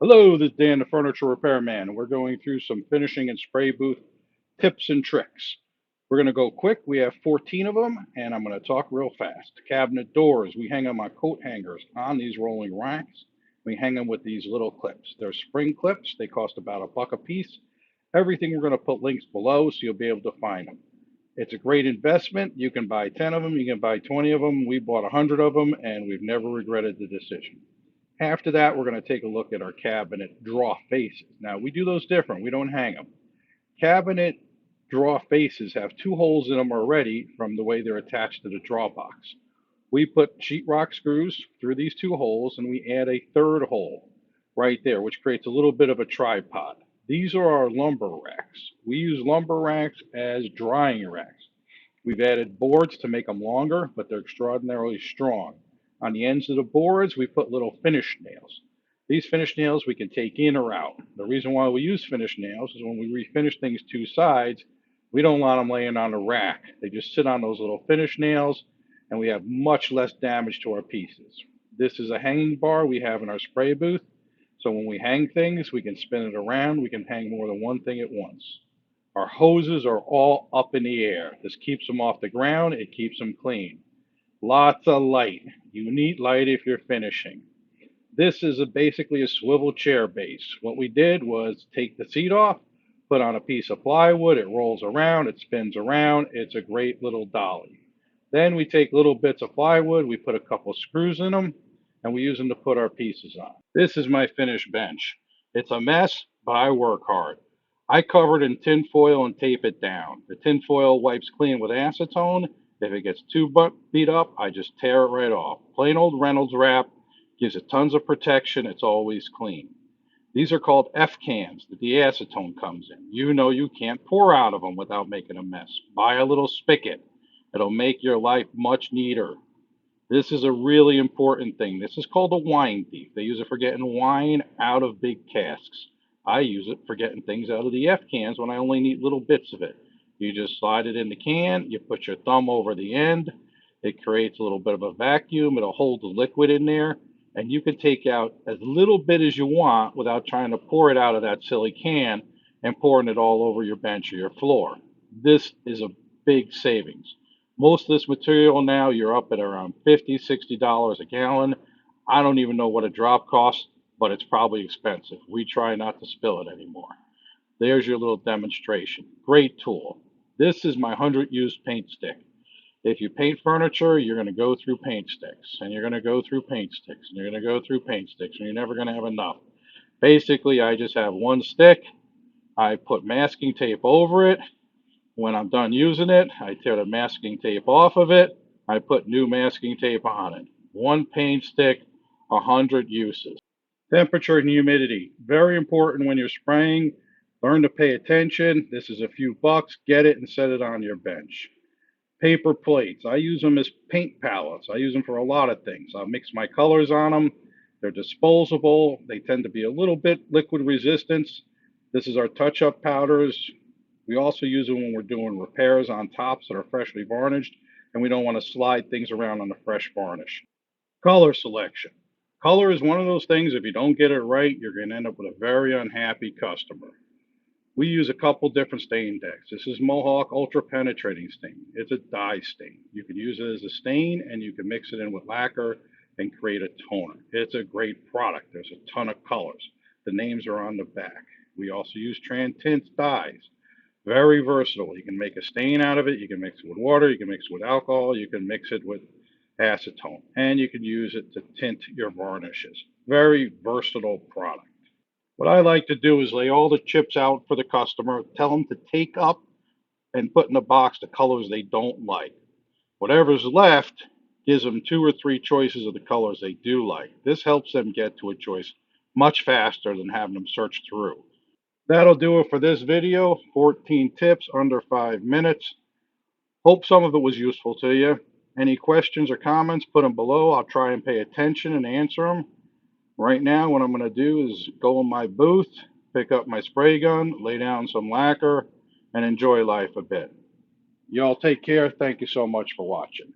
Hello, this is Dan, the Furniture Repairman, and we're going through some finishing and spray booth tips and tricks. We're going to go quick. We have 14 of them, and I'm going to talk real fast. Cabinet doors, we hang them on coat hangers on these rolling racks. We hang them with these little clips. They're spring clips. They cost about $1 a piece. Everything we're going to put links below so you'll be able to find them. It's a great investment. You can buy 10 of them. You can buy 20 of them. We bought 100 of them, and we've never regretted the decision. After that, we're going to take a look at our cabinet draw faces. Now, we do those different. We don't hang them. Cabinet draw faces have two holes in them already from the way they're attached to the draw box. We put sheetrock screws through these two holes, and we add a third hole right there, which creates a little bit of a tripod. These are our lumber racks. We use lumber racks as drying racks. We've added boards to make them longer, but they're extraordinarily strong. On the ends of the boards, we put little finish nails. These finish nails we can take in or out. The reason why we use finish nails is when we refinish things two sides, we don't want them laying on the rack. They just sit on those little finish nails, and we have much less damage to our pieces. This is a hanging bar we have in our spray booth. So when we hang things, we can spin it around. We can hang more than one thing at once. Our hoses are all up in the air. This keeps them off the ground. It keeps them clean. Lots of light. You need light if you're finishing. This is basically a swivel chair base. What we did was take the seat off, put on a piece of plywood. It rolls around. It spins around. It's a great little dolly. Then we take little bits of plywood. We put a couple screws in them, and we use them to put our pieces on. This is my finished bench. It's a mess, but I work hard. I cover it in tin foil and tape it down. The tin foil wipes clean with acetone. If it gets too beat up, I just tear it right off. Plain old Reynolds wrap gives it tons of protection. It's always clean. These are called F cans that the acetone comes in. You know you can't pour out of them without making a mess. Buy a little spigot. It'll make your life much neater. This is a really important thing. This is called a wine thief. They use it for getting wine out of big casks. I use it for getting things out of the F cans when I only need little bits of it. You just slide it in the can, you put your thumb over the end, it creates a little bit of a vacuum, it'll hold the liquid in there, and you can take out as little bit as you want without trying to pour it out of that silly can and pouring it all over your bench or your floor. This is a big savings. Most of this material now, you're up at around $50, $60 a gallon. I don't even know what a drop costs, but it's probably expensive. We try not to spill it anymore. There's your little demonstration. Great tool. This is my 100 used paint stick. If you paint furniture, you're going to go through paint sticks, and you're going to go through paint sticks, and you're going to go through paint sticks, and you're never going to have enough. Basically, I just have one stick. I put masking tape over it. When I'm done using it, I tear the masking tape off of it. I put new masking tape on it. One paint stick, 100 uses. Temperature and humidity. Very important when you're spraying. Learn to pay attention. This is a few bucks. Get it and set it on your bench. Paper plates. I use them as paint palettes. I use them for a lot of things. I'll mix my colors on them. They're disposable. They tend to be a little bit liquid resistance. This is our touch-up powders. We also use them when we're doing repairs on tops that are freshly varnished, and we don't want to slide things around on the fresh varnish. Color selection. Color is one of those things, if you don't get it right, you're going to end up with a very unhappy customer. We use a couple different stain decks. This is Mohawk Ultra Penetrating Stain. It's a dye stain. You can use it as a stain, and you can mix it in with lacquer and create a toner. It's a great product. There's a ton of colors. The names are on the back. We also use Trans-Tint dyes. Very versatile. You can make a stain out of it. You can mix it with water. You can mix it with alcohol. You can mix it with acetone. And you can use it to tint your varnishes. Very versatile product. What I like to do is lay all the chips out for the customer, tell them to take up and put in a box the colors they don't like. Whatever's left gives them 2 or 3 choices of the colors they do like. This helps them get to a choice much faster than having them search through. That'll do it for this video. 14 tips under 5 minutes. Hope some of it was useful to you. Any questions or comments, put them below. I'll try and pay attention and answer them. Right now, what I'm going to do is go in my booth, pick up my spray gun, lay down some lacquer, and enjoy life a bit. Y'all take care. Thank you so much for watching.